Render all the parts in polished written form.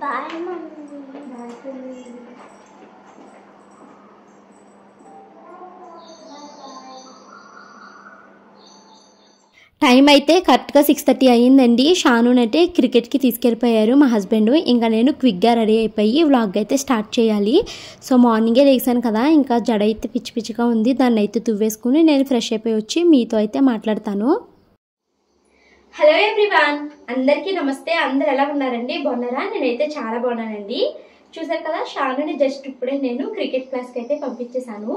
Bye mummy. Bye. Time అయితే కరెక్ట్గా 6:30 అయ్యిందండి. షానూన్ అయితే క్రికెట్కి తీసుకెళ్ళిపోయారు మా హస్బెండ్. ఇంకా నేను క్విక్గా రెడీ అయిపోయి వ్లాగ్ అయితే స్టార్ట్ చేయాలి. సో మార్నింగే లేసాను కదా, ఇంకా జడ అయితే పిచ్చి పిచ్చిగా ఉంది. దాన్ని అయితే తువ్వేసుకుని నేను ఫ్రెష్ అయిపోయి వచ్చి మీతో అయితే మాట్లాడతాను. హలో ఎవ్రీవన్, అందరికీ నమస్తే. అందరు ఎలా ఉన్నారండి? బాగున్నారా? నేనైతే చాలా బాగున్నానండి. చూసారు కదా, షానుని జస్ట్ ఇప్పుడే నేను క్రికెట్ క్లాస్కి అయితే పంపించేశాను.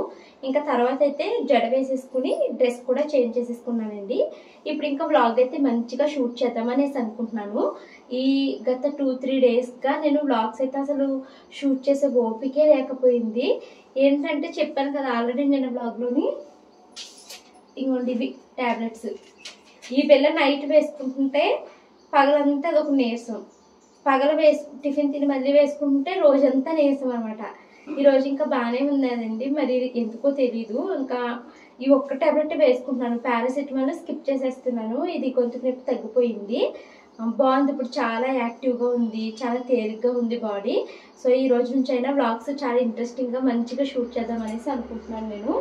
ఇంకా తర్వాత అయితే జడ వేసేసుకుని డ్రెస్ కూడా చేంజ్ చేసేసుకున్నానండి. ఇప్పుడు ఇంకా వ్లాగ్ అయితే మంచిగా షూట్ చేద్దామనేసి అనుకుంటున్నాను. ఈ గత 2-3 డేస్గా నేను వ్లాగ్స్ అయితే అసలు షూట్ చేసే ఓపికే లేకపోయింది. ఏంటంటే చెప్పాను కదా ఆల్రెడీ నేను వ్లాగ్లోని, ఇంకోండి ఇవి ట్యాబ్లెట్స్. ఈ పిల్ల నైట్ వేసుకుంటుంటే పగలంతా అదొక నీరసం. పగల టిఫిన్ తిని మళ్ళీ వేసుకుంటే రోజంతా నీరసం అనమాట. ఈరోజు ఇంకా బాగానే ఉన్నదండి, మరి ఎందుకో తెలీదు. ఇంకా ఈ ఒక్క టాబ్లెట్ వేసుకుంటున్నాను, పారాసిటమాల్ స్కిప్ చేసేస్తున్నాను. ఇది గొంతు నొప్పి తగ్గిపోయింది, బాగుంది. ఇప్పుడు చాలా యాక్టివ్గా ఉంది, చాలా తేలిగ్గా ఉంది బాడీ. సో ఈ రోజు నుంచి అయినా వ్లాగ్స్ చాలా ఇంట్రెస్టింగ్గా మంచిగా షూట్ చేద్దాం అనేసి అనుకుంటున్నాను నేను.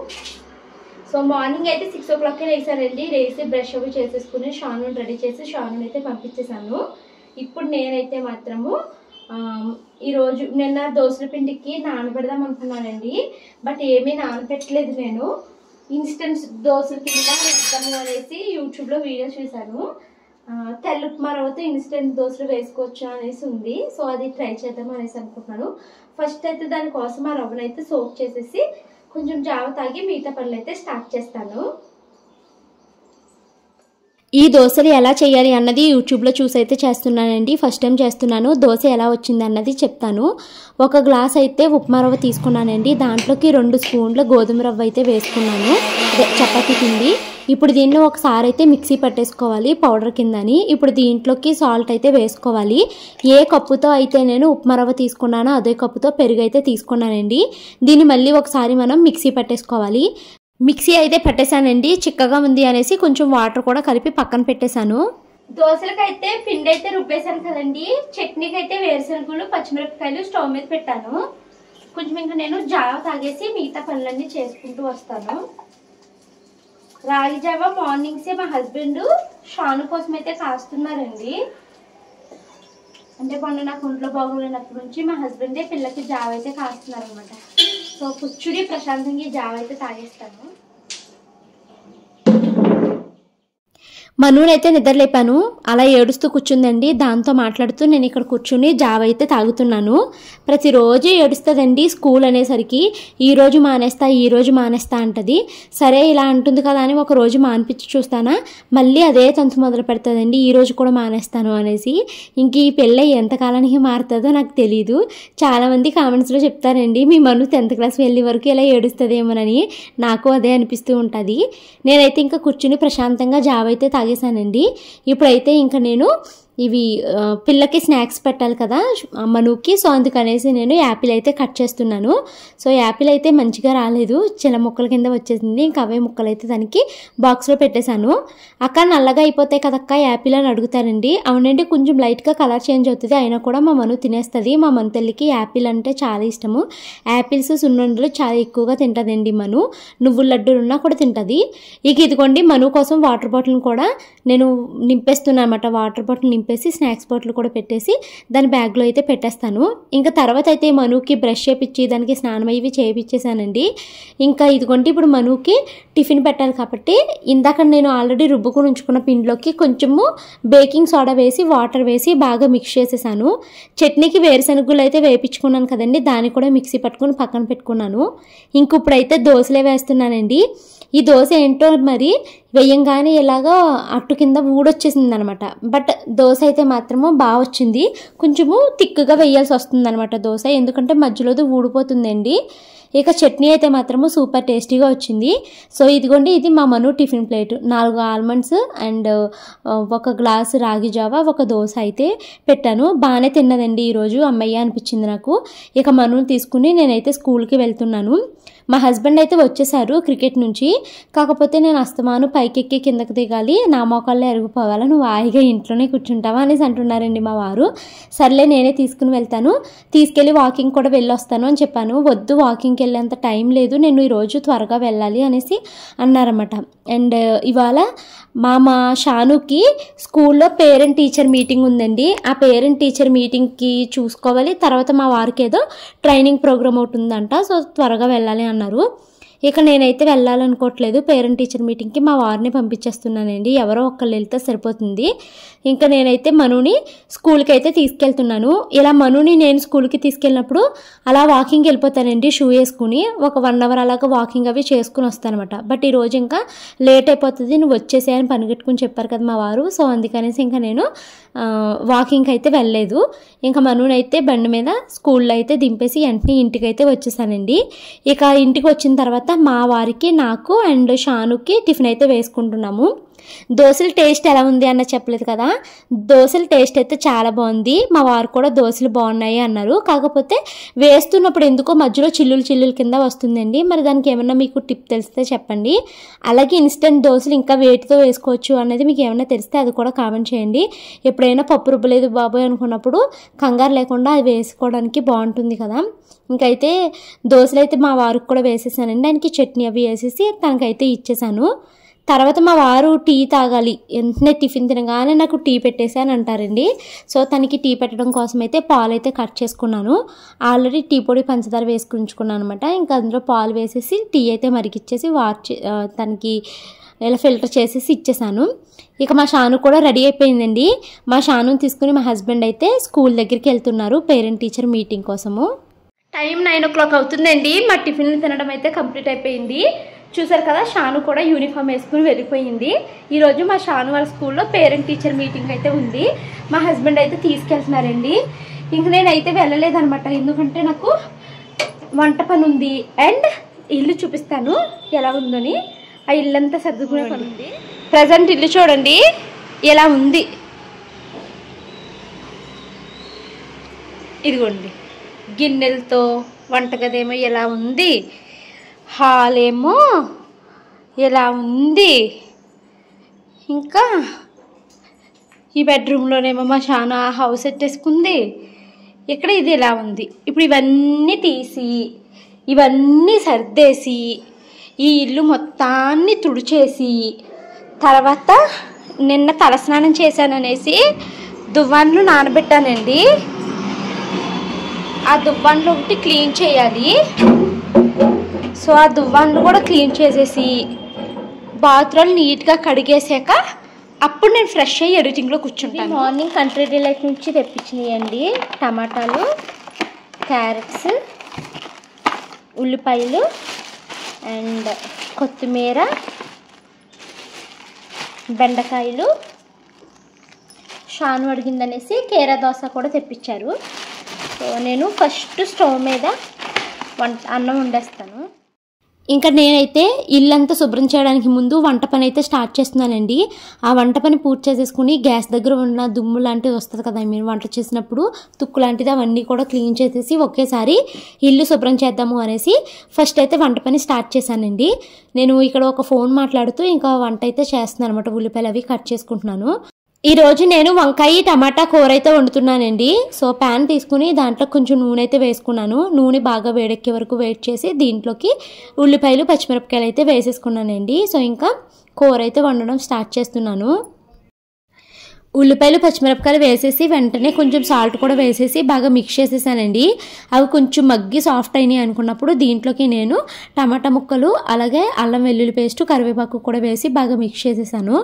సో మార్నింగ్ అయితే 6 o'clockకే లేసానండి. లేసి బ్రష్ అవి చేసేసుకుని షానుని రెడీ చేసి షానుని అయితే పంపించేశాను. ఇప్పుడు నేనైతే మాత్రము ఈరోజు నిన్న దోసల పిండికి నానబెడదాం అనుకున్నానండి, బట్ ఏమీ నానబెట్టలేదు. నేను ఇన్స్టెంట్ దోసల పిండి వేద్దాము అనేసి యూట్యూబ్లో వీడియో చూశాను. తెల్ల ఉప్మా రవ్వతో ఇన్స్టెంట్ దోశలు వేసుకోవచ్చు అనేసి ఉంది. సో అది ట్రై చేద్దాం అనేసి అనుకుంటున్నాను. ఫస్ట్ అయితే దానికోసం ఆ రవ్వను అయితే సోక్ చేసేసి కొంచెం జావ తాగి మిగతా పనులు అయితే స్టార్ట్ చేస్తాను. ఈ దోశలు ఎలా చేయాలి అన్నది యూట్యూబ్లో చూసి అయితే చేస్తున్నానండి. ఫస్ట్ టైం చేస్తున్నాను. దోశ ఎలా వచ్చింది అన్నది చెప్తాను. 1 గ్లాస్ అయితే ఉప్మా రవ్వ తీసుకున్నానండి. దాంట్లోకి 2 స్పూన్ల గోధుమ రవ్వ అయితే వేసుకున్నాను, అదే చపాతీ పిండి. ఇప్పుడు దీన్ని ఒకసారి అయితే మిక్సీ పట్టేసుకోవాలి పౌడర్ కిందని. ఇప్పుడు దీంట్లోకి సాల్ట్ అయితే వేసుకోవాలి. ఏ కప్పుతో అయితే నేను ఉప్మా రవ్వ తీసుకున్నానో అదే కప్పుతో పెరుగు అయితే తీసుకున్నానండి. దీన్ని మళ్ళీ ఒకసారి మనం మిక్సీ పట్టేసుకోవాలి. మిక్సీ అయితే పట్టేశానండి, చిక్కగా ఉంది అనేసి కొంచెం వాటర్ కూడా కలిపి పక్కన పెట్టేశాను. దోశలకైతే పిండి అయితే రుబ్బేశాను కదండి. చట్నీకి అయితే వేరుశనగలు పచ్చిమిరపకాయలు స్టవ్ మీద పెట్టాను. కొంచెం ఇంకా నేను జావ తాగేసి మిగతా పనులన్నీ చేసుకుంటూ వస్తాను. రాగి జావ మార్నింగ్సే మా హస్బెండ్ షాను కోసం అయితే కాస్తున్నారండి. అంటే మొన్న నాకు ఒంట్లో బాగోలేనప్పటి నుంచి మా హస్బెండే పిల్లకి జావ అయితే కాస్తున్నారు అనమాట. సో కూర్చుని ప్రశాంతంగా జావ అయితే తాగేస్తాను. మనూనైతే నిద్రలేపాను, అలా ఏడుస్తూ కూర్చుందండి. దాంతో మాట్లాడుతూ నేను ఇక్కడ కూర్చుని జావ అయితే తాగుతున్నాను. ప్రతిరోజు ఏడుస్తుందండి. స్కూల్ అనేసరికి ఈరోజు మానేస్తా అంటది. సరే ఇలా అంటుంది కదా అని ఒక రోజు మానిపించి చూస్తానా, మళ్ళీ అదే తంతు మొదలు పెడుతుందండి, ఈరోజు కూడా మానేస్తాను అనేసి. ఇంక ఈ పిల్ల ఎంతకాలానికి మారుతుందో నాకు తెలీదు. చాలామంది కామెంట్స్లో చెప్తారండి, మీ మను 10th క్లాస్ వెళ్ళే వరకు ఇలా ఏడుస్తుందేమోనని. నాకు అదే అనిపిస్తూ ఉంటుంది. నేనైతే ఇంకా కూర్చుని ప్రశాంతంగా జావ అయితే తాగేశానండి. ఇప్పుడైతే ఇంకా నేను ఇవి పిల్లకి స్నాక్స్ పెట్టాలి కదా మనుకి. సో అందుకనేసి నేను యాపిల్ అయితే కట్ చేస్తున్నాను. సో యాపిల్ అయితే మంచిగా రాలేదు, చిన్న ముక్కల కింద వచ్చేసింది. ఇంకా అవే ముక్కలు అయితే దానికి బాక్స్లో పెట్టేశాను. అక్క నల్లగా అయిపోతాయి కదక్క యాపిల్ అని అడుగుతారండి. అవునండి, కొంచెం లైట్గా కలర్ చేంజ్ అవుతుంది, అయినా కూడా మా మను తినేస్తుంది. మా మను తల్లికి యాపిల్ అంటే చాలా ఇష్టము. యాపిల్స్ సున్నుండలు చాలా ఎక్కువగా తింటుందండి మను. నువ్వుల లడ్డూలు ఉన్నా కూడా తింటుంది. ఇక ఇదిగోండి మను కోసం వాటర్ బాటిల్ని కూడా నేను నింపేస్తున్నాను అనమాట. వాటర్ బాటిల్ నింపేసి స్నాక్స్ బాటిల్ కూడా పెట్టేసి దాని బ్యాగ్లో అయితే పెట్టేస్తాను. ఇంకా తర్వాత అయితే మనుకి బ్రష్ చేపించి దానికి స్నానం అవి చేయించేసానండి. ఇంకా ఇదిగోండి ఇప్పుడు మనుకి టిఫిన్ పెట్టాలి కాబట్టి ఇందాక నేను ఆల్రెడీ రుబ్బుకుని ఉంచుకున్న పిండిలోకి కొంచెము బేకింగ్ సోడా వేసి వాటర్ వేసి బాగా మిక్స్ చేసేసాను. చట్నీకి వేరుశనగలు అయితే వేయించుకున్నాను కదండి, దాన్ని కూడా మిక్సీ పట్టుకుని పక్కన పెట్టుకున్నాను. ఇంక ఇప్పుడైతే దోశలే వేస్తున్నానండి. ఈ దోశ ఏంటో మరి వేయంగానే ఇలాగా అట్టు కింద ఊడొచ్చేసింది అనమాట. బట్ దోశ అయితే మాత్రము బాగా వచ్చింది. కొంచెము తిక్కుగా వేయాల్సి వస్తుంది అనమాట దోశ, ఎందుకంటే మధ్యలోది ఊడిపోతుందండి. ఇక చట్నీ అయితే మాత్రము సూపర్ టేస్టీగా వచ్చింది. సో ఇదిగోండి ఇది మా Manu tiffin plate. 4 almonds and 1 glass రాగి జావ, 1 దోశ అయితే పెట్టాను. బాగానే తిన్నదండి ఈరోజు, అమ్మయ్య అనిపించింది నాకు. ఇక మనుని తీసుకుని నేనైతే స్కూల్కి వెళ్తున్నాను. మా హస్బెండ్ అయితే వచ్చేసారు క్రికెట్ నుంచి. కాకపోతే నేను అస్తమాను పైకెక్కి కిందకి దిగాలి, నా మోకాళ్ళే ఎరిగిపోవాలా, నువ్వు హాయిగా ఇంట్లోనే కూర్చుంటావా అనేసి అంటున్నారండి మా వారు. సర్లే నేనే తీసుకుని వెళ్తాను, తీసుకెళ్ళి వాకింగ్ కూడా వెళ్ళొస్తాను అని చెప్పాను. వద్దు, వాకింగ్కి వెళ్ళేంత టైం లేదు, నేను ఈరోజు త్వరగా వెళ్ళాలి అనేసి అన్నారన్నమాట. అండ్ ఇవాళ మా షానుకి స్కూల్లో పేరెంట్ టీచర్ మీటింగ్ ఉందండి. ఆ పేరెంట్ టీచర్ మీటింగ్కి చూసుకోవాలి, తర్వాత మా వారికి ఏదో ట్రైనింగ్ ప్రోగ్రామ్ ఒకటి ఉందంట, సో త్వరగా వెళ్ళాలి అన్నారు. ఇక నేనైతే వెళ్ళాలనుకోవట్లేదు పేరెంట్ టీచర్ మీటింగ్కి, మా వారిని పంపించేస్తున్నానండి. ఎవరో ఒక్కళ్ళు వెళ్తే సరిపోతుంది. ఇంకా నేనైతే మనుని స్కూల్కి అయితే తీసుకెళ్తున్నాను. ఇలా మనుని నేను స్కూల్కి తీసుకెళ్ళినప్పుడు అలా వాకింగ్ వెళ్ళిపోతానండి, షూ వేసుకుని ఒక 1 అవర్ అలాగా వాకింగ్ అవి చేసుకుని వస్తానమాట. బట్ ఈరోజు ఇంకా లేట్ అయిపోతుంది, నువ్వు వచ్చేసేయని పనిగట్టుకుని చెప్పారు కదా మా వారు. సో అందుకనేసి ఇంకా నేను వాకింగ్కి అయితే వెళ్ళలేదు. ఇంకా మనునైతే బండి మీద స్కూల్లో అయితే దింపేసి వెంటనే ఇంటికి అయితే వచ్చేసానండి. ఇక ఇంటికి వచ్చిన తర్వాత మా వారికి, నాకు అండ్ షానుకి టిఫిన్ అయితే వేసుకుంటున్నాము. దోశల టేస్ట్ ఎలా ఉంది అన్న చెప్పలేదు కదా, దోశల టేస్ట్ అయితే చాలా బాగుంది. మా వారు కూడా దోశలు బాగున్నాయి అన్నారు. కాకపోతే వేస్తున్నప్పుడు ఎందుకో మధ్యలో చిల్లులు కింద వస్తుందండి. మరి దానికి ఏమన్నా మీకు టిప్ తెలిస్తే చెప్పండి. అలాగే ఇన్స్టెంట్ దోశలు ఇంకా వేటితో వేసుకోవచ్చు అనేది మీకు ఏమైనా తెలిస్తే అది కూడా కామెంట్ చేయండి. ఎప్పుడైనా పప్పు రుబ్బలేదు బాబోయ్ అనుకున్నప్పుడు కంగారు లేకుండా అది వేసుకోవడానికి బాగుంటుంది కదా. ఇంకైతే దోశలు అయితే మా వారికి కూడా వేసేసానండి. దానికి చట్నీ అవి వేసేసి తనకైతే ఇచ్చేసాను. తర్వాత మా వారు టీ తాగాలి, వెంటనే టిఫిన్ తినగానే నాకు టీ పెట్టేసి అని అంటారండి. సో తనకి టీ పెట్టడం కోసం అయితే పాలు అయితే కట్ చేసుకున్నాను. ఆల్రెడీ టీ పొడి పంచదార వేసుకుని ఉంచుకున్నాను అనమాట. ఇంకా అందులో పాలు వేసేసి టీ అయితే మరిగిచ్చేసి తనకి ఇలా ఫిల్టర్ చేసేసి ఇచ్చేసాను. ఇక మా షాను కూడా రెడీ అయిపోయిందండి. మా షానుని తీసుకుని మా హస్బెండ్ అయితే స్కూల్ దగ్గరికి వెళ్తున్నారు పేరెంట్ టీచర్ మీటింగ్ కోసము. టైం 9 o'clock అవుతుందండి. మా టిఫిన్లు తినడం అయితే కంప్లీట్ అయిపోయింది. చూసారు కదా, షాను కూడా యూనిఫామ్ వేసుకుని వెళ్ళిపోయింది. ఈరోజు మా షాను వాళ్ళ స్కూల్లో పేరెంట్ టీచర్ మీటింగ్ అయితే ఉంది. మా హస్బెండ్ అయితే తీసుకెళ్తున్నారండి. ఇంక నేనైతే వెళ్ళలేదనమాట, ఎందుకంటే నాకు వంట పని ఉంది అండ్ ఇల్లు చూపిస్తాను ఎలా ఉందని. ఆ ఇల్లంతా సర్దుకునే పని ఉంది. ప్రజెంట్ ఇల్లు చూడండి ఎలా ఉంది, ఇదిగోండి గిన్నెలతో, వంటగదేమో ఎలా ఉంది, హాల్ ఏమో ఎలా ఉంది, ఇంకా ఈ బెడ్రూమ్లోనేమో మా షాను ఆ హౌస్ సెట్టేసుకుంది. ఇక్కడ ఇది ఎలా ఉంది. ఇప్పుడు ఇవన్నీ తీసి ఇవన్నీ సర్దేసి ఈ ఇల్లు మొత్తాన్ని తుడిచేసి తర్వాత నిన్న తలస్నానం చేశాననేసి దువ్వాన్లు నానబెట్టానండి. ఆ దువ్వాన్లు ఒకటి క్లీన్ చేయాలి. సో ఆ దువ్వాన్లు కూడా క్లీన్ చేసేసి బాత్రూమ్ నీట్గా కడిగేసాక అప్పుడు నేను ఫ్రెష్ అయ్యి ఎడిటింగ్లో కూర్చుంటాను. మార్నింగ్ కంట్రీ డిలైట్ నుంచి తెప్పించినాయండి టమాటాలు, క్యారెట్స్, ఉల్లిపాయలు అండ్ కొత్తిమీర, బెండకాయలు. షాను అడిగిందనేసి కీరా దోశ కూడా తెప్పించారు. సో నేను ఫస్ట్ స్టవ్ మీద అన్నం వండేస్తాను. ఇంకా నేనైతే ఇల్లంతా శుభ్రం చేయడానికి ముందు వంట పని అయితే స్టార్ట్ చేస్తున్నానండి. ఆ వంట పని పూర్తి చేసేసుకుని గ్యాస్ దగ్గర ఉన్న దుమ్ము లాంటిది వస్తుంది కదా, మీరు వంట చేసినప్పుడు తుక్కు లాంటిది, అవన్నీ కూడా క్లీన్ చేసేసి ఒకేసారి ఇల్లు శుభ్రం చేద్దాము అనేసి ఫస్ట్ అయితే వంట పని స్టార్ట్ చేశానండి. నేను ఇక్కడ ఒక ఫోన్ మాట్లాడుతూ ఇంకా వంట అయితే చేస్తున్నాను అనమాట. ఉల్లిపాయలు అవి కట్ చేసుకుంటున్నాను. ఈరోజు నేను వంకాయ టమాటా కూర అయితే వండుతున్నానండి. సో ప్యాన్ తీసుకుని దాంట్లో కొంచెం నూనె అయితే వేసుకున్నాను. నూనె బాగా వేడెక్కే వరకు వెయిట్ చేసి దీంట్లోకి ఉల్లిపాయలు పచ్చిమిరపకాయలు అయితే వేసేసుకున్నానండి. సో ఇంకా కూర అయితే వండడం స్టార్ట్ చేస్తున్నాను. ఉల్లిపాయలు పచ్చిమిరపకాయలు వేసేసి వెంటనే కొంచెం సాల్ట్ కూడా వేసేసి బాగా మిక్స్ చేసేసానండి. అవి కొంచెం మగ్గి సాఫ్ట్ అయినాయి అనుకున్నప్పుడు దీంట్లోకి నేను టమాటా ముక్కలు అలాగే అల్లం వెల్లుల్లి పేస్ట్ కరివేపాకు కూడా వేసి బాగా మిక్స్ చేసేసాను.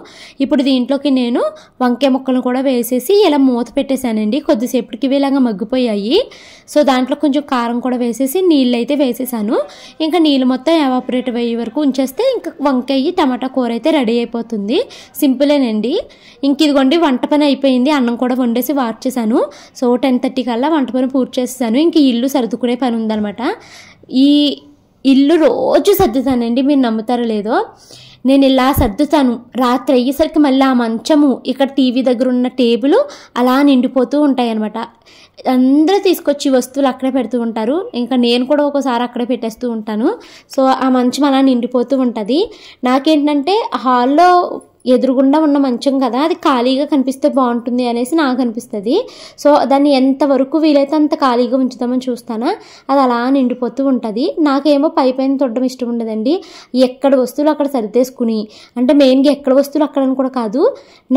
ఇప్పుడు దీంట్లోకి నేను వంకాయ ముక్కలు కూడా వేసేసి ఇలా మూత పెట్టేశానండి. కొద్దిసేపటికి ఇవి ఇలాగా మగ్గిపోయాయి. సో దాంట్లో కొంచెం కారం కూడా వేసేసి నీళ్ళు అయితే వేసేసాను. ఇంకా నీళ్ళు మొత్తం ఎవాపరేట్ అయ్యే వరకు ఉంచేస్తే ఇంకా వంకాయ టమాటా కూర అయితే రెడీ అయిపోతుంది. సింపులేనండి. ఇంక ఇదిగోండి వంట పని అయిపోయింది. అన్నం కూడా వండేసి వార్చేసాను. సో 10:30 కల్లా వంట పని పూర్తి చేసేసాను. ఇంక ఇల్లు సర్దుకునే పని ఉందనమాట. ఈ ఇల్లు రోజు సర్దుతానండి, మీరు నమ్ముతారో లేదో. నేను ఇలా సర్దుతాను. రాత్రి అయ్యేసరికి మళ్ళీ ఆ మంచము, ఇక్కడ టీవీ దగ్గర ఉన్న టేబుల్ అలా నిండిపోతూ ఉంటాయి అన్నమాట. అందరూ తీసుకొచ్చి వస్తువులు అక్కడే పెడుతూ ఉంటారు. ఇంకా నేను కూడా ఒకసారి అక్కడే పెట్టేస్తూ ఉంటాను. సో ఆ మంచం అలా నిండిపోతూ ఉంటుంది. నాకేంటంటే హాల్లో ఎదురుగుండా ఉన్న మంచం కదా, అది ఖాళీగా కనిపిస్తే బాగుంటుంది అనేసి నాకు అనిపిస్తుంది. సో దాన్ని ఎంతవరకు వీలైతే అంత ఖాళీగా ఉంచుదామని చూస్తానా, అది అలా నిండిపోతూ ఉంటుంది. నాకేమో పైన తొడడం ఇష్టం ఉండదండి. ఎక్కడ వస్తువులు అక్కడ సరిదేసుకుని, అంటే మెయిన్గా ఎక్కడ వస్తువులు అక్కడని కూడా కాదు,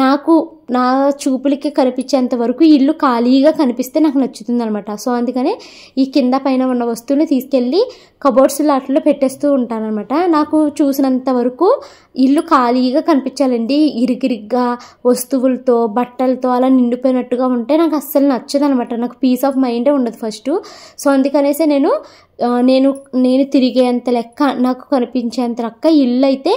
నాకు నా చూపులకి కనిపించేంత వరకు ఇల్లు ఖాళీగా కనిపిస్తే నాకు నచ్చుతుంది అనమాట. సో అందుకనే ఈ కింద పైన ఉన్న వస్తువుని తీసుకెళ్ళి కబోర్డ్స్ లాట్లో పెట్టేస్తూ ఉంటాను అనమాట. నాకు చూసినంత వరకు ఇల్లు ఖాళీగా కనిపించాలండి. ఇరిగిరిగ్గా వస్తువులతో బట్టలతో అలా నిండిపోయినట్టుగా ఉంటే నాకు అస్సలు నచ్చదు అనమాట. నాకు పీస్ ఆఫ్ మైండే ఉండదు ఫస్ట్. సో అందుకనేసి నేను తిరిగేంత లెక్క, నాకు కనిపించేంత లెక్క ఇల్లు అయితే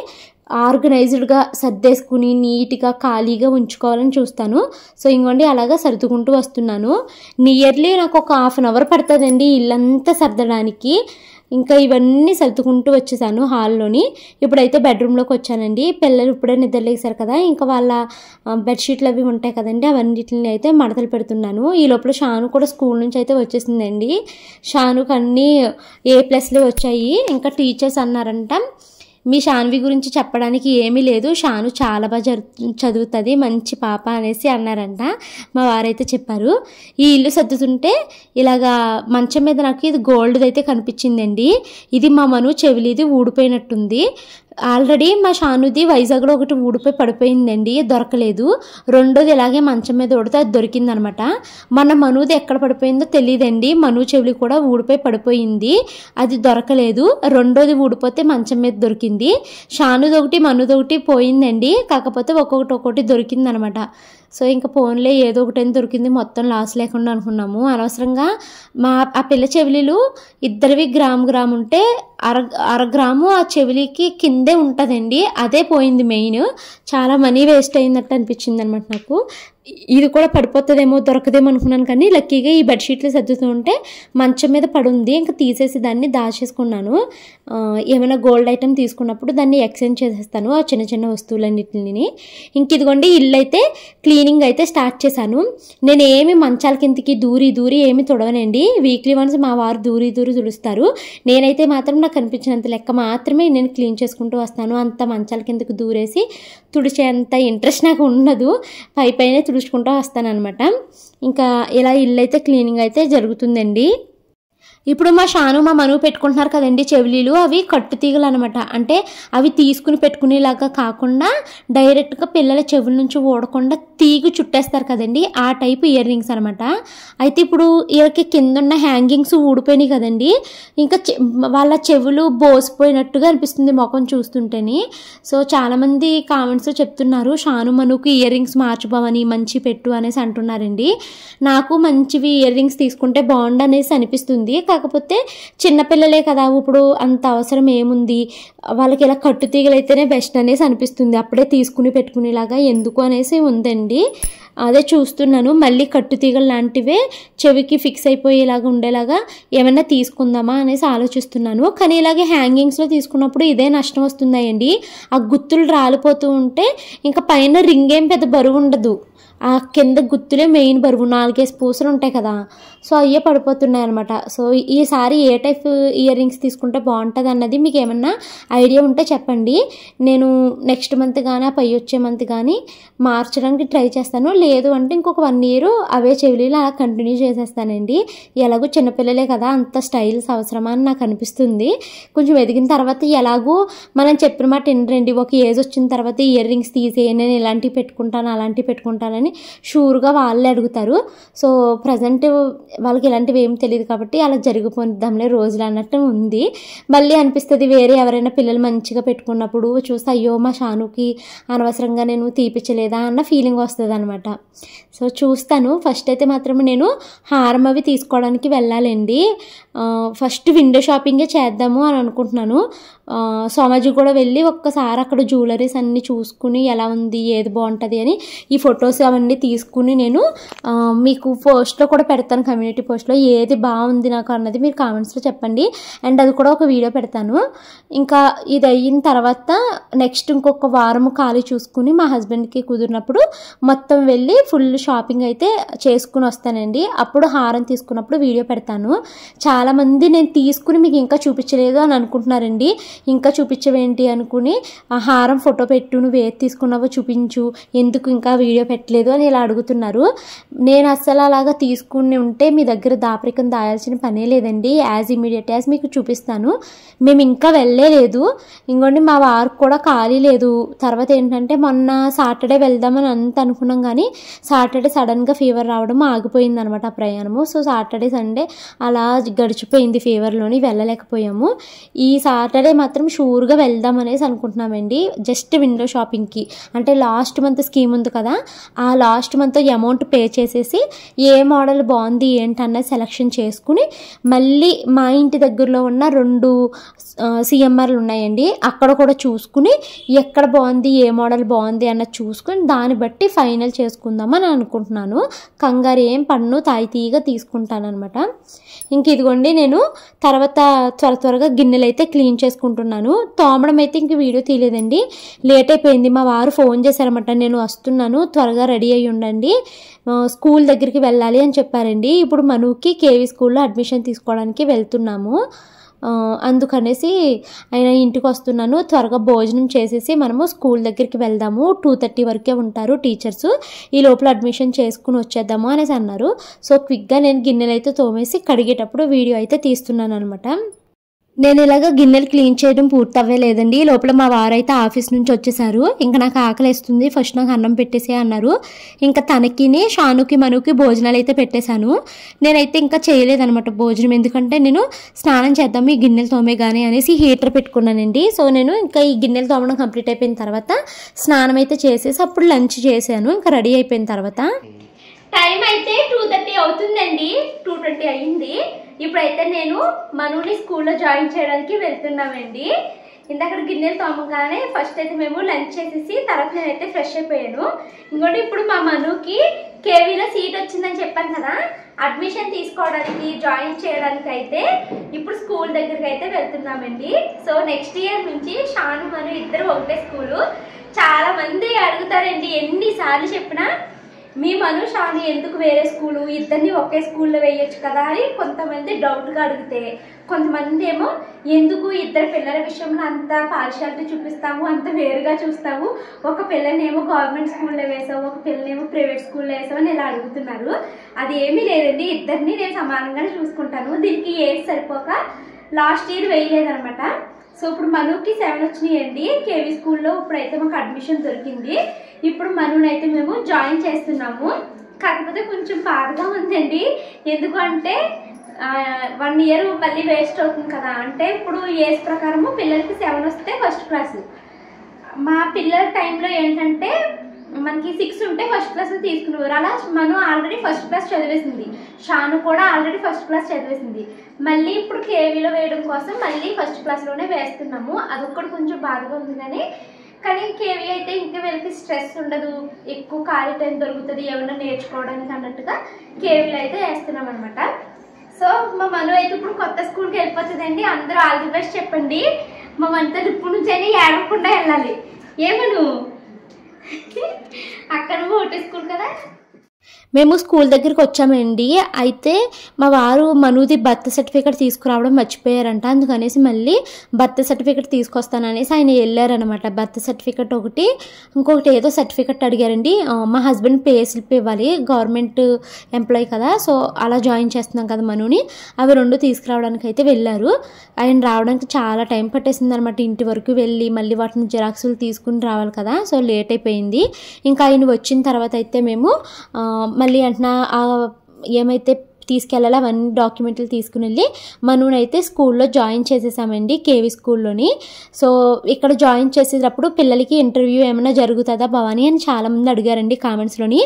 ఆర్గనైజ్డ్గా సర్దేసుకుని నీట్గా ఖాళీగా ఉంచుకోవాలని చూస్తాను. సో ఇంకోండి అలాగా సర్దుకుంటూ వస్తున్నాను. నియర్లీ నాకు ఒక 1/2 అవర్ పడుతుందండి ఇల్లంతా సర్దడానికి. ఇంకా ఇవన్నీ సర్దుకుంటూ వచ్చేసాను హాల్లోని. ఇప్పుడైతే బెడ్రూమ్లోకి వచ్చానండి. పిల్లలు ఇప్పుడే నిద్రలేసారు కదా, ఇంకా వాళ్ళ బెడ్షీట్లు అవి ఉంటాయి కదండి, అవన్నిటిని అయితే మడతలు పెడుతున్నాను. ఈ లోపల షాను కూడా స్కూల్ నుంచి అయితే వచ్చేసిందండి. షానుకు అన్నీ A+లే వచ్చాయి. ఇంకా టీచర్స్ అన్నారంట, మీ షాన్వి గురించి చెప్పడానికి ఏమీ లేదు, షాను చాలా బాగా చదువుతుంది, మంచి పాప అనేసి అన్నారంట. మా వారైతే చెప్పారు. ఈ ఇల్లు సర్దుతుంటే ఇలాగా మంచం మీద నాకు ఇది గోల్డ్ది అయితే కనిపించిందండి. ఇది మా మను చెవిలిది ఊడిపోయినట్టుంది. ఆల్రెడీ మా షానుది వైజాగ్లో ఒకటి ఊడిపోయి పడిపోయిందండి, దొరకలేదు. రెండోది ఇలాగే మంచం మీద ఊడితే అది దొరికిందనమాట. మన మనుది ఎక్కడ పడిపోయిందో తెలియదండి. మను చెవులి కూడా ఊడిపోయి పడిపోయింది, అది దొరకలేదు. రెండోది ఊడిపోతే మంచం మీద దొరికింది. షానుది ఒకటి మనుది ఒకటి పోయిందండి, కాకపోతే ఒక్కొక్కటి దొరికిందనమాట. సో ఇంకా ఫోన్లే ఏదో ఒకటి దొరికింది, మొత్తం లాస్ లేకుండా అనుకున్నాము. అనవసరంగా ఆ పిల్ల చెవిలీలు ఇద్దరివి గ్రాము ఉంటే అర గ్రాము ఆ చెవిలికి కిందే ఉంటుందండి, అదే పోయింది మెయిన్. చాలా మనీ వేస్ట్ అయిందట్టు అనిపించింది అనమాట నాకు. ఇది కూడా పడిపోతుందేమో దొరకదేమో అనుకున్నాను, కానీ లక్కీగా ఈ బెడ్షీట్లు సర్దుతూ ఉంటే మంచం మీద పడుంది. ఇంకా తీసేసి దాన్ని దాచేసుకున్నాను. ఏమైనా గోల్డ్ ఐటెం తీసుకున్నప్పుడు దాన్ని ఎక్స్చేంజ్ చేసేస్తాను, ఆ చిన్న చిన్న వస్తువులన్నిటిని. ఇంక ఇదిగోండి ఇల్లు అయితే క్లీనింగ్ అయితే స్టార్ట్ చేశాను. నేను ఏమి మంచాల కిందకి దూరి ఏమి తుడవనండి. వీక్లీ వన్స్ మా వారు దూరి తుడుస్తారు. నేనైతే మాత్రం నాకు కనిపించినంత లెక్క మాత్రమే నేను క్లీన్ చేసుకుంటూ వస్తాను. అంత మంచాల కిందకి దూరేసి తుడిచేంత ఇంట్రెస్ట్ నాకు ఉండదు, పైనే తుడుచుకుంటూ వస్తాను అనమాట. ఇంకా ఇలా ఇల్లు అయితే క్లీనింగ్ అయితే జరుగుతుందండి. ఇప్పుడు మా షాను మా మను పెట్టుకుంటున్నారు కదండి చెవిలీలు, అవి కట్టు తీగలు అనమాట. అంటే అవి తీసుకుని పెట్టుకునేలాగా కాకుండా డైరెక్ట్గా పిల్లల చెవుల నుంచి ఊడకుండా తీగి చుట్టేస్తారు కదండి, ఆ టైప్ ఇయర్ రింగ్స్ అనమాట. అయితే ఇప్పుడు వీళ్ళకి కింద ఉన్న హ్యాంగింగ్స్ ఊడిపోయినాయి కదండి, ఇంకా వాళ్ళ చెవులు బోసిపోయినట్టుగా అనిపిస్తుంది ముఖం చూస్తుంటేనే. సో చాలామంది కామెంట్స్ చెప్తున్నారు షాను మనుకి ఇయర్ రింగ్స్ మార్చుకోమని, మంచి పెట్టు అనేసి అంటున్నారండి. నాకు మంచివి ఇయర్ రింగ్స్ తీసుకుంటే బాగుండు అనేసి అనిపిస్తుంది. కాకపోతే చిన్నపిల్లలే కదా, ఇప్పుడు అంత అవసరం ఏముంది, వాళ్ళకి ఇలా కట్టు తీగలైతేనే బెస్ట్ అనేసి అనిపిస్తుంది. అప్పుడే తీసుకుని పెట్టుకునేలాగా ఎందుకు అనేసి ఉందండి. అదే చూస్తున్నాను, మళ్ళీ కట్టు తీగలు లాంటివే చెవికి ఫిక్స్ అయిపోయేలాగా ఉండేలాగా ఏమైనా తీసుకుందామా అనేసి ఆలోచిస్తున్నాను. కానీ ఇలాగే హ్యాంగింగ్స్లో తీసుకున్నప్పుడు ఇదే నష్టం వస్తున్నాయండి. ఆ గుత్తులు రాలిపోతూ ఉంటే ఇంకా పైన రింగ్ ఏం పెద్ద బరువు ఉండదు, ఆ కింద గుత్తులే మెయిన్ బరువు, 4-5 పూసలు ఉంటాయి కదా, సో అయ్యే పడిపోతున్నాయి అనమాట. సో ఈసారి ఏ టైప్ ఇయర్ రింగ్స్ తీసుకుంటే బాగుంటుంది అన్నది మీకు ఏమన్నా ఐడియా ఉంటే చెప్పండి. నేను నెక్స్ట్ మంత్ కానీ పై వచ్చే మంత్ కానీ మార్చడానికి ట్రై చేస్తాను. లేదు అంటే ఇంకొక 1 ఇయర్ అవే చెవిలీలు అలా కంటిన్యూ చేసేస్తానండి. ఎలాగో చిన్నపిల్లలే కదా, అంత స్టైల్స్ అవసరమా అని నాకు అనిపిస్తుంది. కొంచెం ఎదిగిన తర్వాత ఎలాగో మనం చెప్పిన మాట ఏంటండి, ఒక ఏజ్ వచ్చిన తర్వాత ఇయర్ రింగ్స్ తీసే నేను ఇలాంటివి పెట్టుకుంటాను అలాంటివి పెట్టుకుంటానని షూర్గా వాళ్ళే అడుగుతారు. సో ప్రజెంట్ వాళ్ళకి ఇలాంటివి ఏం తెలియదు కాబట్టి అలా జరిగిపోద్దాంలే రోజులు అన్నట్టు ఉంది. మళ్ళీ అనిపిస్తుంది వేరే ఎవరైనా పిల్లలు మంచిగా పెట్టుకున్నప్పుడు చూస్తే అయ్యో మా షానుకి అనవసరంగా నేను తీపిచ్చలేదా అన్న ఫీలింగ్ వస్తుంది అనమాట. సో చూస్తాను. ఫస్ట్ అయితే మాత్రం నేను హారం అవి తీసుకోవడానికి వెళ్ళాలండి. ఫస్ట్ విండో షాపింగే చేద్దాము అని అనుకుంటున్నాను. సోమాజీ కూడా వెళ్ళి ఒక్కసారి అక్కడ జ్యువెలరీస్ అన్నీ చూసుకుని ఎలా ఉంది, ఏది బాగుంటుంది అని ఈ ఫొటోస్ అవన్నీ తీసుకుని నేను మీకు పోస్ట్లో కూడా పెడతాను, కమ్యూనిటీ పోస్ట్లో ఏది బాగుంది నాకు అన్నది మీరు కామెంట్స్లో చెప్పండి. అండ్ అది కూడా ఒక వీడియో పెడతాను. ఇంకా ఇది అయిన తర్వాత నెక్స్ట్ ఇంకొక వారం ఖాళీ చూసుకుని మా హస్బెండ్కి కుదిరినప్పుడు మొత్తం వెళ్ళి ఫుల్ షాపింగ్ అయితే చేసుకుని వస్తానండి. అప్పుడు హారం తీసుకున్నప్పుడు వీడియో పెడతాను. చాలామంది నేను తీసుకుని మీకు ఇంకా చూపించలేదు అని అనుకుంటున్నారండి. ఇంకా చూపించవేంటి అనుకుని ఆ హారం ఫోటో పెట్టు, నువ్వు ఏది తీసుకున్నావో చూపించు, ఎందుకు ఇంకా వీడియో పెట్టలేదు అని ఇలా అడుగుతున్నారు. నేను అస్సలు అలాగా తీసుకుని ఉంటే మీ దగ్గర దాపరికం దాయాల్సిన పనే లేదండి. యాజ్ ఇమీడియట్ యాజ్ మీకు చూపిస్తాను. మేము ఇంకా వెళ్ళలేదు. ఇంకోండి మా వారు కూడా ఖాళీ లేదు. తర్వాత ఏంటంటే మొన్న సాటర్డే వెళ్దామని అంత అనుకున్నాం, కానీ సాటర్డే సడన్గా ఫీవర్ రావడం ఆగిపోయింది అనమాట ఆ ప్రయాణము. సో సాటర్డే సండే అలా గడిచిపోయింది ఫీవర్లోని, వెళ్ళలేకపోయాము. ఈ సాటర్డే మాత్రం షూర్గా వెళ్దాం అనేసి అనుకుంటున్నామండి. జస్ట్ విండో షాపింగ్కి, అంటే లాస్ట్ మంత్ స్కీమ్ ఉంది కదా, ఆ లాస్ట్ మంత్ అమౌంట్ పే చేసేసి ఏ మోడల్ బాగుంది ఏంటన్నది సెలెక్షన్ చేసుకుని మళ్ళీ మా ఇంటి దగ్గరలో ఉన్న 2 సిఎంఆర్లు ఉన్నాయండి, అక్కడ కూడా చూసుకుని ఎక్కడ బాగుంది, ఏ మోడల్ బాగుంది అన్నది చూసుకుని దాన్ని బట్టి ఫైనల్ చేసుకుందామని అనుకుంటున్నాను. కంగారు ఏం పన్ను తాయితీగా తీసుకుంటాను అనమాట. ఇంక ఇదిగోండి నేను తర్వాత త్వరగా గిన్నెలు అయితే క్లీన్ చేసుకుంటున్నాను. తోమడం అయితే ఇంక వీడియో తీయలేదండి, లేట్ అయిపోయింది. మా వారు ఫోన్ చేశారన్నమాట, నేను వస్తున్నాను త్వరగా రెడీ అయ్యి ఉండండి, స్కూల్ దగ్గరికి వెళ్ళాలి అని చెప్పారండి. ఇప్పుడు మనుకి కేవీ స్కూల్లో అడ్మిషన్ తీసుకోవడానికి వెళ్తున్నాము. అందుకనేసి ఆయన ఇంటికి వస్తున్నాను, త్వరగా భోజనం చేసేసి మనము స్కూల్ దగ్గరికి వెళ్దాము, 2:30 వరకే ఉంటారు టీచర్స్, ఈ లోపల అడ్మిషన్ చేసుకుని వచ్చేద్దాము అనేసి అన్నారు. సో క్విక్గా నేను గిన్నెలు అయితే తోమేసి కడిగేటప్పుడు వీడియో అయితే తీస్తున్నాను అనమాట. నేను ఇలాగ గిన్నెలు క్లీన్ చేయడం పూర్తి అవ్వలేదండి. లోపల మా వారైతే ఆఫీస్ నుంచి వచ్చేసారు. ఇంకా నాకు ఆకలి వేస్తుంది, ఫస్ట్ నాకు అన్నం పెట్టేసే అన్నారు. ఇంకా తనకిని షానుకి మనుకి భోజనాలు అయితే పెట్టేశాను. నేనైతే ఇంకా చేయలేదనమాట భోజనం, ఎందుకంటే నేను స్నానం చేద్దాము ఈ గిన్నెలు తోమే కానీ అనేసి హీటర్ పెట్టుకున్నానండి. సో నేను ఇంకా ఈ గిన్నెలు తోమడం కంప్లీట్ అయిపోయిన తర్వాత స్నానం అయితే చేసేసి అప్పుడు లంచ్ చేశాను. ఇంకా రెడీ అయిపోయిన తర్వాత టైం అయితే 2:30 అవుతుందండి, 2:20 అయ్యింది. ఇప్పుడైతే నేను మనుని స్కూల్లో జాయిన్ చేయడానికి వెళ్తున్నామండి. ఇందాక గిన్నెలు తోమగానే ఫస్ట్ అయితే మేము లంచ్ చేసేసి తర్వాత నేనైతే ఫ్రెష్ అయిపోయాను. ఇంకోటి ఇప్పుడు మా మనుకి కేవీలో సీట్ వచ్చిందని చెప్పాను కదా, అడ్మిషన్ తీసుకోవడానికి జాయిన్ చేయడానికి అయితే ఇప్పుడు స్కూల్ దగ్గరికి అయితే వెళ్తున్నామండి. సో నెక్స్ట్ ఇయర్ నుంచి షాను మను ఇద్దరు ఒకటే స్కూలు. చాలా మంది అడుగుతారండి, ఎన్నిసార్లు చెప్పినా మీ మను షాను ఎందుకు వేరే స్కూలు, ఇద్దరిని ఒకే స్కూల్లో వేయొచ్చు కదా అని కొంతమంది డౌట్గా అడిగితే, కొంతమంది ఏమో ఎందుకు ఇద్దరు పిల్లల విషయంలో అంత పార్షియాలిటీ చూపిస్తాము, అంత వేరుగా చూస్తాము, ఒక పిల్లనేమో గవర్నమెంట్ స్కూల్లో వేసావు, ఒక పిల్లనేమో ప్రైవేట్ స్కూల్లో వేసావు అని ఇలా అడుగుతున్నారు. అది ఏమీ లేదండి, ఇద్దరిని నేను సమానంగానే చూసుకుంటాను. దీనికి ఏజ్ సరిపోక లాస్ట్ ఇయర్ వేయలేదనమాట. సో ఇప్పుడు మనుకి 7 వచ్చినాయండి కేవీ స్కూల్లో. ఇప్పుడైతే మాకు అడ్మిషన్ దొరికింది. ఇప్పుడు మనునైతే మేము జాయిన్ చేస్తున్నాము. కాకపోతే కొంచెం బాధగా ఉందండి, ఎందుకు అంటే 1 ఇయర్ మళ్ళీ వేస్ట్ అవుతుంది కదా. అంటే ఇప్పుడు ఏజ్ ప్రకారము పిల్లలకి 7 వస్తే ఫస్ట్ క్లాసు. మా పిల్లల టైంలో ఏంటంటే మనకి 6 ఉంటే ఫస్ట్ క్లాస్ తీసుకునేవారు. అలా మను ఆల్రెడీ ఫస్ట్ క్లాస్ చదివేసింది, షాను కూడా ఆల్రెడీ ఫస్ట్ క్లాస్ చదివేసింది. మళ్ళీ ఇప్పుడు కేవీలో వేయడం కోసం మళ్ళీ ఫస్ట్ క్లాస్లోనే వేస్తున్నాము. అదొక్కటి కొంచెం బాధగా ఉంది, కానీ కేవీ అయితే ఇంకా వీళ్ళకి స్ట్రెస్ ఉండదు, ఎక్కువ ఖాళీ టైం దొరుకుతుంది ఏమన్నా నేర్చుకోవడానికి అన్నట్టుగా కేవీలో అయితే వేస్తున్నాం అనమాట. సో మా మను అయితే ఇప్పుడు కొత్త స్కూల్కి వెళ్ళిపోతుందండి. అందరూ ఆల్ ది బెస్ట్ చెప్పండి. మా మనతో ఇప్పుడు నుంచి అయినా ఏడవకుండా వెళ్ళాలి. ఏమను అక్కడ ఒకటే స్కూల్ కదా. మేము స్కూల్ దగ్గరికి వచ్చామండి. అయితే మా వారు మనుది బర్త్ సర్టిఫికేట్ తీసుకురావడం మర్చిపోయారంట, అందుకనేసి మళ్ళీ బర్త్ సర్టిఫికేట్ తీసుకొస్తాననేసి ఆయన వెళ్ళారనమాట. బర్త్ సర్టిఫికేట్ ఒకటి, ఇంకొకటి ఏదో సర్టిఫికేట్ అడిగారండి. మా హస్బెండ్ పే స్లిప్ ఇవ్వాలి, గవర్నమెంట్ ఎంప్లాయీ కదా, సో అలా జాయిన్ చేస్తున్నాం కదా మనుని, అవి 2 తీసుకురావడానికి అయితే వెళ్ళారు. ఆయన రావడానికి చాలా టైం పట్టేసింది అనమాట. ఇంటి వరకు వెళ్ళి మళ్ళీ వాటిని జిరాక్సులు తీసుకుని రావాలి కదా, సో లేట్ అయిపోయింది. ఇంకా ఆయన వచ్చిన తర్వాత అయితే మేము మళ్ళీ అంటున్నా ఏమైతే తీసుకెళ్ళాలి అవన్నీ డాక్యుమెంట్లు తీసుకుని వెళ్ళి మనూనైతే స్కూల్లో జాయిన్ చేసేసామండి, కేవీ స్కూల్లోని. సో ఇక్కడ జాయిన్ చేసేటప్పుడు పిల్లలకి ఇంటర్వ్యూ ఏమైనా జరుగుతుందా భవాని అని చాలామంది అడిగారండి కామెంట్స్లోని.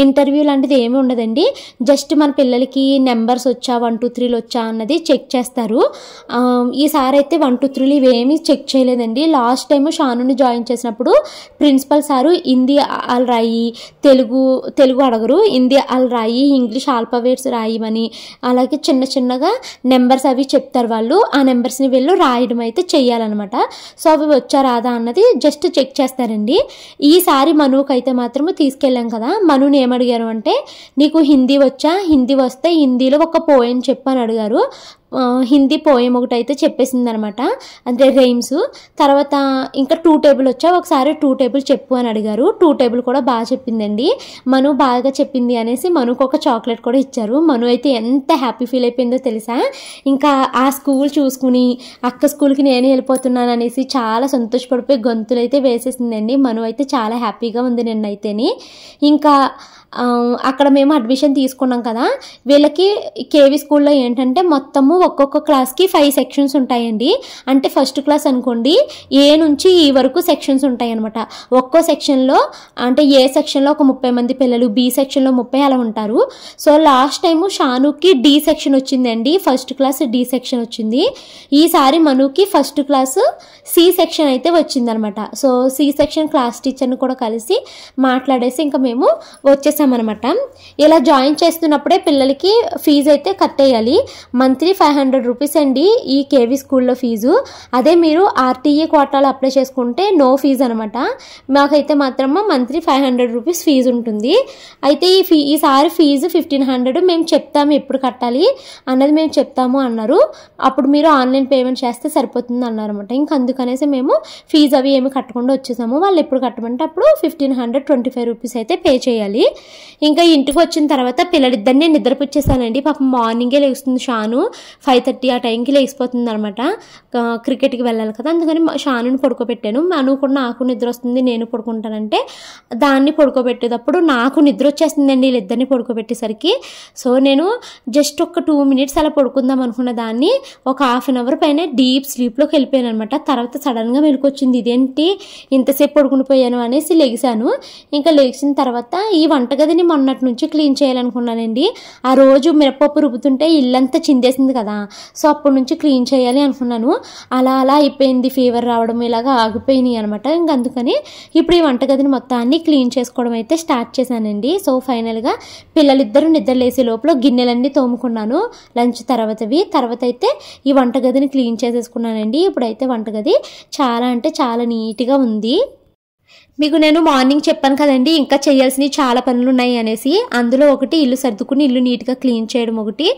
ఇంటర్వ్యూ లాంటిది ఏమీ ఉండదండి, జస్ట్ మన పిల్లలకి నెంబర్స్ వచ్చా 1 2 3 వచ్చా అన్నది చెక్ చేస్తారు. ఈసారి అయితే 1 2 3 ఇవేమీ చెక్ చేయలేదండి. లాస్ట్ టైం షానుని జాయిన్ చేసినప్పుడు ప్రిన్సిపల్ సారు హిందీ ఆల్ రాయి, తెలుగు అడగరు, హిందీ ఆల్ రాయి, ఇంగ్లీష్ ఆల్ఫాబెట్స్ రాయమని, అలాగే చిన్న చిన్నగా నెంబర్స్ అవి చెప్తారు వాళ్ళు. ఆ నెంబర్స్ని వీళ్ళు రాయడం అయితే చెయ్యాలన్నమాట. సో అవి వచ్చా రాదా అన్నది జస్ట్ చెక్ చేస్తారండి. ఈసారి మనువుకి అయితే మాత్రము తీసుకెళ్ళాం కదా, మనుని ఏమడిగారు అంటే నీకు హిందీ వచ్చా, హిందీ వస్తే హిందీలో ఒక పోయం చెప్పు అని అడిగారు. హిందీ పోయం ఒకటి అయితే చెప్పేసింది అనమాట, అంటే రైమ్స్. తర్వాత ఇంకా 2 టేబుల్ వచ్చా, ఒకసారి 2 టేబుల్ చెప్పు అని అడిగారు. 2 టేబుల్ కూడా బాగా చెప్పిందండి, మను బాగా చెప్పింది అనేసి మనుకు ఒక చాక్లెట్ కూడా ఇచ్చారు. మను అయితే ఎంత హ్యాపీ ఫీల్ అయిపోయిందో తెలుసా. ఇంకా ఆ స్కూల్ చూసుకుని అక్క స్కూల్కి నేనే వెళ్ళిపోతున్నాను అనేసి చాలా సంతోషపడిపోయి గొంతులు అయితే వేసేసిందండి. మను అయితే చాలా హ్యాపీగా ఉంది నిన్నైతేని. ఇంకా అక్కడ మేము అడ్మిషన్ తీసుకున్నాం కదా, వీళ్ళకి కేవీ స్కూల్లో ఏంటంటే మొత్తము ఒక్కొక్క క్లాస్కి 5 సెక్షన్స్ ఉంటాయండి. అంటే ఫస్ట్ క్లాస్ అనుకోండి, ఏ నుంచి ఈ వరకు సెక్షన్స్ ఉంటాయి అనమాట. ఒక్కో సెక్షన్లో అంటే ఏ సెక్షన్లో ఒక 30 మంది పిల్లలు, బి సెక్షన్లో 30 అలా ఉంటారు. సో లాస్ట్ టైము షానుకి డి సెక్షన్ వచ్చిందండి, ఫస్ట్ క్లాస్ డి సెక్షన్ వచ్చింది. ఈసారి మనుకి ఫస్ట్ క్లాస్ సి సెక్షన్ అయితే వచ్చిందనమాట. సో సి సెక్షన్ క్లాస్ టీచర్ని కూడా కలిసి మాట్లాడేసి ఇంకా మేము వచ్చేసామన్నమాట. ఇలా జాయిన్ చేస్తున్నప్పుడే పిల్లలకి ఫీజు అయితే కట్టేయాలి. మంత్లీ 500 రూపీస్ అండి ఈ కేవీ స్కూల్లో ఫీజు. అదే మీరు ఆర్టీఈ కోటాలో అప్లై చేసుకుంటే నో ఫీజు అనమాట. మాకైతే మాత్రము మంత్లీ 500 రూపీస్ ఫీజు ఉంటుంది. అయితే ఈసారి ఫీజు 1500 మేము చెప్తాము, ఎప్పుడు కట్టాలి అన్నది మేము చెప్తాము అన్నారు. అప్పుడు మీరు ఆన్లైన్ పేమెంట్ చేస్తే సరిపోతుంది అన్నారు అనమాట. ఇంకా అందుకనేసి మేము ఫీజు అవి ఏమి కట్టకుండా వచ్చేసాము. వాళ్ళు ఎప్పుడు కట్టమంటే అప్పుడు 1525 రూపీస్ అయితే పే చేయాలి. ఇంకా ఇంటికి వచ్చిన తర్వాత పిల్లలిద్దరిని నిద్రపుచ్చేసానండి. పాపం మార్నింగే లేస్తుంది షాను, 5:30 ఆ టైంకి లేచిపోతుంది అనమాట. క్రికెట్కి వెళ్ళాలి కదా, అందుకని షానుని పడుకోబెట్టాను. మను కూడా నాకు నిద్ర వస్తుంది నేను పడుకుంటానంటే దాన్ని పడుకోబెట్టేటప్పుడు నాకు నిద్ర వచ్చేస్తుందండి వీళ్ళిద్దరిని పడుకోబెట్టేసరికి. సో నేను జస్ట్ ఒక 2 మినిట్స్ అలా పడుకుందాం అనుకున్న దాన్ని ఒక 1/2 అవర్ పైన డీప్ స్లీప్లోకి వెళ్ళిపోయాను అనమాట. తర్వాత సడన్గా మెలుకొచ్చింది, ఇదేంటి ఇంతసేపు పడుకుని పోయాను అనేసి లెగిసాను. ఇంకా లెగిసిన తర్వాత ఈ వంటగదిని మొన్నటి నుంచి క్లీన్ చేయాలనుకున్నానండి. ఆ రోజు మిరపప్పు రుబ్బుతుంటే ఇల్లంతా చిందేసింది కదా, సో అప్పటి నుంచి క్లీన్ చేయాలి అనుకున్నాను. అలా అయిపోయింది, ఫీవర్ రావడం ఇలాగా ఆగిపోయినాయి అనమాట. ఇంక అందుకని ఇప్పుడు ఈ వంటగదిని మొత్తాన్ని క్లీన్ చేసుకోవడం అయితే స్టార్ట్ చేశానండి. సో ఫైనల్గా పిల్లలిద్దరూ నిద్రలేసే లోపల గిన్నెలన్నీ తోముకున్నాను లంచ్ తర్వాత అయితే ఈ వంటగదిని క్లీన్ చేసేసుకున్నానండి. ఇప్పుడైతే వంటగది చాలా అంటే చాలా నీట్గా ఉంది. మీకు నేను మార్నింగ్ చెప్పాను కదండి ఇంకా చేయాల్సినవి చాలా పనులు ఉన్నాయి అనేసి. అందులో ఒకటి ఇల్లు సర్దుకుని ఇల్లు నీట్గా క్లీన్ చేయడం ఒకటి,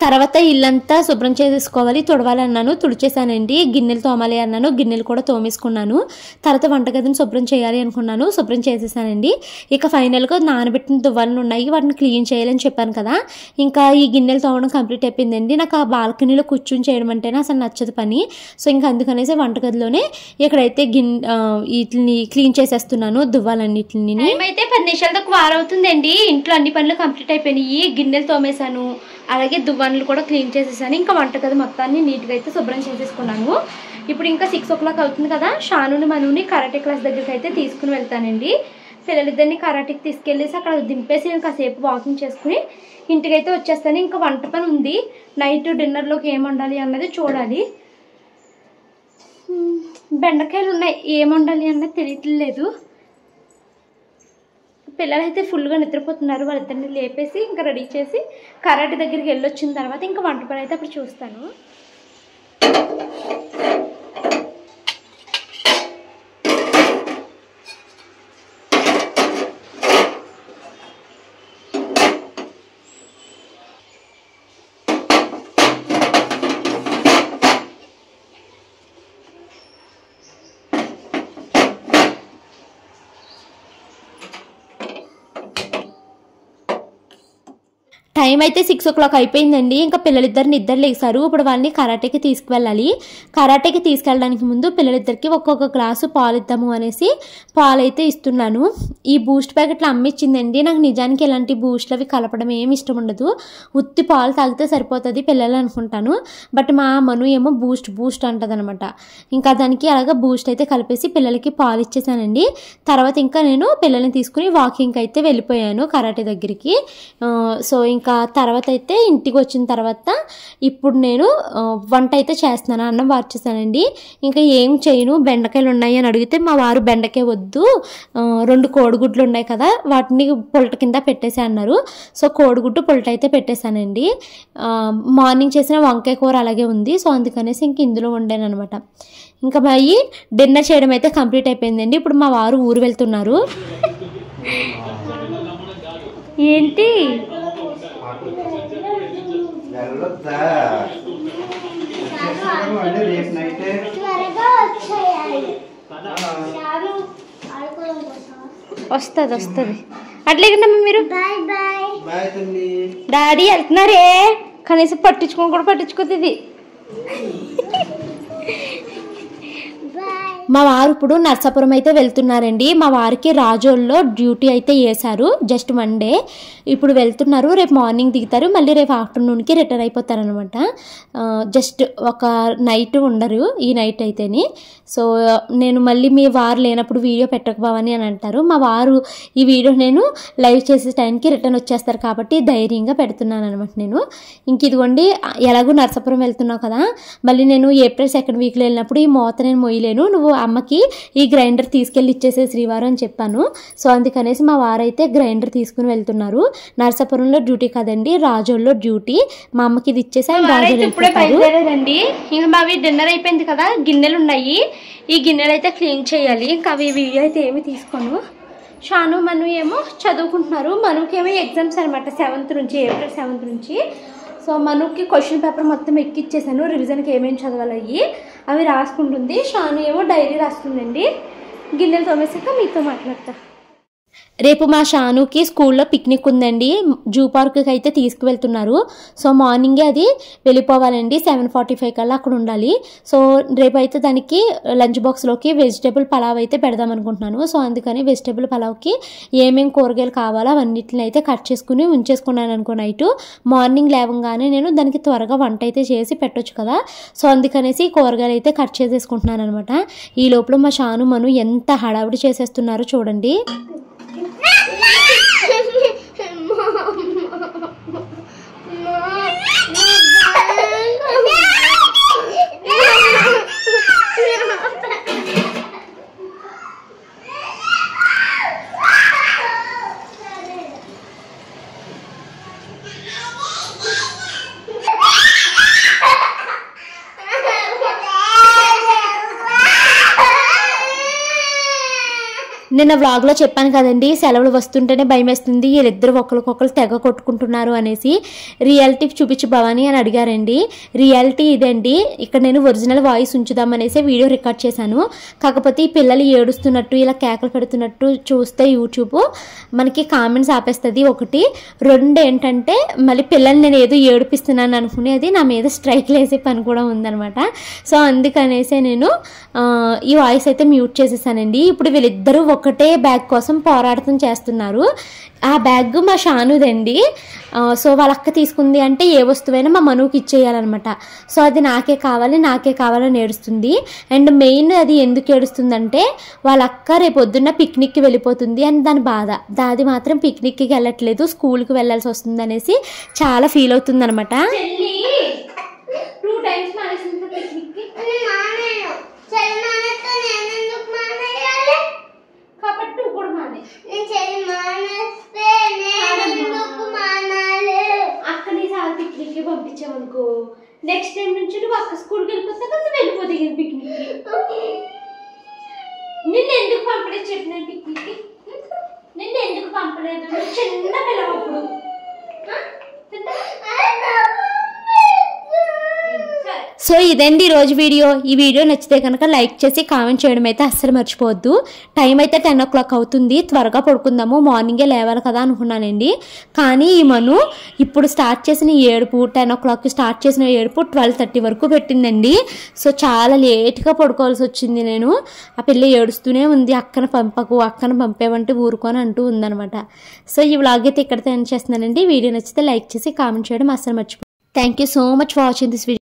తర్వాత ఇల్లంతా శుభ్రం చేసేసుకోవాలి, తుడవాలి అన్నాను, తుడిచేసానండి. గిన్నెలు తోమాలి అన్నాను, గిన్నెలు కూడా తోమేసుకున్నాను. తర్వాత వంటగదిని శుభ్రం చేయాలి అనుకున్నాను, శుభ్రం చేసేసానండి. ఇక ఫైనల్గా నానబెట్టిన దువ్వలు ఉన్నాయి, వాటిని క్లీన్ చేయాలని చెప్పాను కదా. ఇంకా ఈ గిన్నెలు తోమడం కంప్లీట్ అయిపోయిందండి. నాకు ఆ బాల్కనీలో కూర్చొని చేయడం అంటేనే అసలు నచ్చదు పని. సో ఇంకా అందుకనేసి వంటగదిలోనే ఇక్కడైతే వీటిని క్లీన్ చేసేస్తున్నాను, దువ్వాలన్నిటిని. అయితే 10 నిమిషాలతో వారవుతుందండి. ఇంట్లో అన్ని పనులు కంప్లీట్ అయిపోయినాయి. గిన్నెలు తోమేశాను, అలాగే దువ్వాన్లు కూడా క్లీన్ చేసేసాను. ఇంకా వంటగది మొత్తాన్ని నీట్గా అయితే శుభ్రం చేసేసుకున్నాను. ఇప్పుడు ఇంకా 6 o'clock అవుతుంది కదా, షానుని మనుని కరాటే క్లాస్ దగ్గరికి అయితే తీసుకుని వెళ్తానండి. పిల్లలిద్దరిని కరాటేకి తీసుకెళ్ళేసి అక్కడ దింపేసి నేను కాసేపు వాకింగ్ చేసుకుని ఇంటికైతే వచ్చేస్తాను. ఇంకా వంట పని ఉంది, నైట్ డిన్నర్లోకి ఏం వండాలి అన్నది చూడాలి. బెండకాయలు ఉన్నాయి, ఏం వండాలి అన్నది తెలియట్లేదు. పిల్లలు అయితే ఫుల్గా నిద్రపోతున్నారు, వాళ్ళిద్దరిని లేపేసి ఇంకా రెడీ చేసి కరాటే దగ్గరికి వెళ్ళొచ్చిన తర్వాత ఇంకా వంట పని అయితే అప్పుడు చూస్తాను. టైం అయితే 6 o'clock అయిపోయిందండి. ఇంకా పిల్లలిద్దరు నిద్ర లేసారు. ఇప్పుడు వాళ్ళని కరాటేకి తీసుకువెళ్ళాలి. కరాటేకి తీసుకెళ్ళడానికి ముందు పిల్లలిద్దరికి ఒక్కొక్క గ్లాసు పాలు ఇద్దాము అనేసి పాలు అయితే ఇస్తున్నాను. ఈ బూస్ట్ ప్యాకెట్లు అమ్మిచ్చిందండి. నాకు నిజానికి ఇలాంటి బూస్ట్లు అవి కలపడం ఏమి ఇష్టం ఉండదు. ఉత్తి పాలు తాగితే సరిపోతుంది పిల్లలు అనుకుంటాను. బట్ మా మను ఏమో బూస్ట్ అంటది అనమాట. ఇంకా దానికి అలాగా బూస్ట్ అయితే కలిపేసి పిల్లలకి పాలు ఇచ్చేసానండి. తర్వాత ఇంకా నేను పిల్లల్ని తీసుకుని వాకింగ్కి అయితే వెళ్ళిపోయాను కరాటే దగ్గరికి. సో ఇంకా తర్వాత అయితే ఇంటికి వచ్చిన తర్వాత ఇప్పుడు నేను వంట అయితే చేస్తున్నాను. అన్నం వార్చేసానండి. ఇంకా ఏం చేయను, బెండకాయలు ఉన్నాయి అని అడిగితే మా వారు బెండకాయ వద్దు, 2 కోడిగుడ్లు ఉన్నాయి కదా వాటిని పొలట కింద పెట్టేసి అన్నారు. సో కోడిగుడ్డు పొలట అయితే పెట్టేశానండి. మార్నింగ్ చేసిన వంకాయ కూర అలాగే ఉంది. సో అందుకనేసి ఇంక ఇందులో వండాను అనమాట. ఇంకా మరి డిన్నర్ చేయడం అయితే కంప్లీట్ అయిపోయిందండి. ఇప్పుడు మా వారు ఊరు వెళ్తున్నారు. ఏంటి వస్తుంది అట్లేకుండా మీరు డాడీ వెళ్తున్నారే కనీసం పట్టించుకోతుంది. మా వారు ఇప్పుడు నర్సాపురం అయితే వెళ్తున్నారండి. మా వారికి రాజోల్లో డ్యూటీ అయితే వేశారు. జస్ట్ 1 day ఇప్పుడు వెళ్తున్నారు. రేపు మార్నింగ్ దిగుతారు, మళ్ళీ రేపు ఆఫ్టర్నూన్కి రిటర్న్ అయిపోతారు అనమాట. జస్ట్ ఒక నైట్ ఉండరు ఈ నైట్ అయితేని. సో నేను మళ్ళీ మీ వారు లేనప్పుడు వీడియో పెట్టకపోవని అని అంటారు. మా వారు ఈ వీడియో నేను లైవ్ చేసే టైంకి రిటర్న్ వచ్చేస్తారు కాబట్టి ధైర్యంగా పెడుతున్నాను అనమాట. నేను ఇంక ఇదిగోండి ఎలాగో నర్సాపురం వెళ్తున్నావు కదా, మళ్ళీ నేను ఏప్రిల్ 2nd వీక్లో వెళ్ళినప్పుడు ఈ మోత నేను మొయ్యలేను, నువ్వు అమ్మకి ఈ గ్రైండర్ తీసుకెళ్ళి ఇచ్చేసే శ్రీవారు అని చెప్పాను. సో అందుకనేసి మా వారైతే గ్రైండర్ తీసుకుని వెళ్తున్నారు. నర్సాపురంలో డ్యూటీ కదండి, రాజోల్లో డ్యూటీ. మా అమ్మకి ఇది ఇచ్చేసి ఇప్పుడే బయలుదేరారండి. ఇంకా మావి డిన్నర్ అయిపోయింది కదా, గిన్నెలు ఉన్నాయి, ఈ గిన్నెలు అయితే క్లీన్ చేయాలి. ఇంకా అవి వీడియో అయితే ఏమి తీసుకోను. షాను మను ఏమో చదువుకుంటున్నారు. మనుకి ఏమో ఎగ్జామ్స్ అనమాట 7th నుంచి, ఏప్రిల్ 7th నుంచి. సో మనుకి క్వశ్చన్ పేపర్ మొత్తం ఎక్కిచ్చేసాను. రివిజన్కి ఏమేమి చదవాలి అవి రాసుకుంటుంది. షాను ఏమో డైరీ రాస్తుందండి. గిన్నెలు తోమేసాక మీతో మాట్లాడతా. రేపు మా షానుకి స్కూల్లో పిక్నిక్ ఉందండి. జూ పార్క్కి అయితే తీసుకువెళ్తున్నారు. సో మార్నింగే అది వెళ్ళిపోవాలండి. 7:45 కల్లా అక్కడ ఉండాలి. సో రేపు అయితే దానికి లంచ్ బాక్స్లోకి వెజిటేబుల్ పలావ్ అయితే పెడదాం అనుకుంటున్నాను. సో అందుకని వెజిటేబుల్ పలావ్కి ఏమేమి కూరగాయలు కావాలో అవన్నిటిని అయితే కట్ చేసుకుని ఉంచేసుకున్నాను అనుకో. నైట్ మార్నింగ్ లేవగానే నేను దానికి త్వరగా వంట అయితే చేసి పెట్టొచ్చు కదా. సో అందుకనేసి కూరగాయలు అయితే కట్ చేసేసుకుంటున్నాను అనమాట. ఈ లోపల మా షాను మను ఎంత హడావిడి చేసేస్తున్నారో చూడండి. నిన్న వ్లాగ్లో చెప్పాను కదండి, సెలవులు వస్తుంటేనే భయం వేస్తుంది, వీళ్ళిద్దరు ఒకరికొకరు తెగ కొట్టుకుంటున్నారు అనేసి. రియాలిటీ చూపించు భవాని అని అడిగారండి. రియాలిటీ ఇదండి. ఇక్కడ నేను ఒరిజినల్ వాయిస్ ఉంచుదామనేసి వీడియో రికార్డ్ చేశాను. కాకపోతే ఈ పిల్లలు ఏడుస్తున్నట్టు ఇలా కేకలు పెడుతున్నట్టు చూస్తే యూట్యూబ్ మనకి కామెంట్స్ ఆపేస్తుంది. 1, 2 ఏంటంటే మళ్ళీ పిల్లల్ని నేను ఏదో ఏడిపిస్తున్నాను అనుకునేది నా మీద స్ట్రైక్ వేసే పని కూడా ఉందనమాట. సో అందుకనేసే నేను ఈ వాయిస్ అయితే మ్యూట్ చేసేసానండి. ఇప్పుడు వీళ్ళిద్దరూ ఒకటే బ్యాగ్ కోసం పోరాటం చేస్తున్నారు. ఆ బ్యాగ్ మా షానుదండి. సో వాళ్ళ అక్క తీసుకుంది అంటే ఏ వస్తువైనా మా మనుకి ఇచ్చేయాలన్నమాట. సో అది నాకే కావాలని ఏడుస్తుంది. అండ్ మెయిన్ అది ఎందుకు ఏడుస్తుందంటే వాళ్ళ అక్క రేపు పొద్దున్న పిక్నిక్కి వెళ్ళిపోతుంది అని దాని బాధ. దాది మాత్రం పిక్నిక్కి వెళ్ళట్లేదు, స్కూల్కి వెళ్ళాల్సి వస్తుంది అనేసి చాలా ఫీల్ అవుతుంది అనమాట. పిక్నిక్కి పంపించామనుకో, నెక్స్ట్ టైం నుంచి నువ్వు అక్క స్కూల్కి వెళ్ళిపోతా కదా, వెళ్ళిపోతే పిక్నిక్కి. నిన్ను ఎందుకు పంపలేదు చెప్పిన పిక్నిక్కి? నిన్ను ఎందుకు పంపలేదు? చిన్న పిల్లవప్పుడు. సో ఇదండి ఈరోజు వీడియో. ఈ వీడియో నచ్చితే కనుక లైక్ చేసి కామెంట్ చేయడం అయితే అస్సలు మర్చిపోవద్దు. టైం అయితే 10 o'clock అవుతుంది. త్వరగా పడుకుందాము, మార్నింగే లేవాలి కదా అనుకున్నానండి. కానీ ఈ మను ఇప్పుడు స్టార్ట్ చేసిన ఏడుపు 10 o'clock స్టార్ట్ చేసిన ఏడుపు 12:30 వరకు పెట్టిందండి. సో చాలా లేట్గా పడుకోవాల్సి వచ్చింది. నేను ఆ పిల్ల ఏడుస్తూనే ఉంది, అక్కన పంపకు అక్కన పంపేవంటే ఊరుకొని అంటూ ఉందనమాట. సో ఈ వ్లాగ్ అయితే ఇక్కడితో ఎండ్ చేస్తున్నానండి. వీడియో నచ్చితే లైక్ చేసి కామెంట్ చేయడం అస్సలు మర్చిపోవద్దు. Thank you so much for watching this video.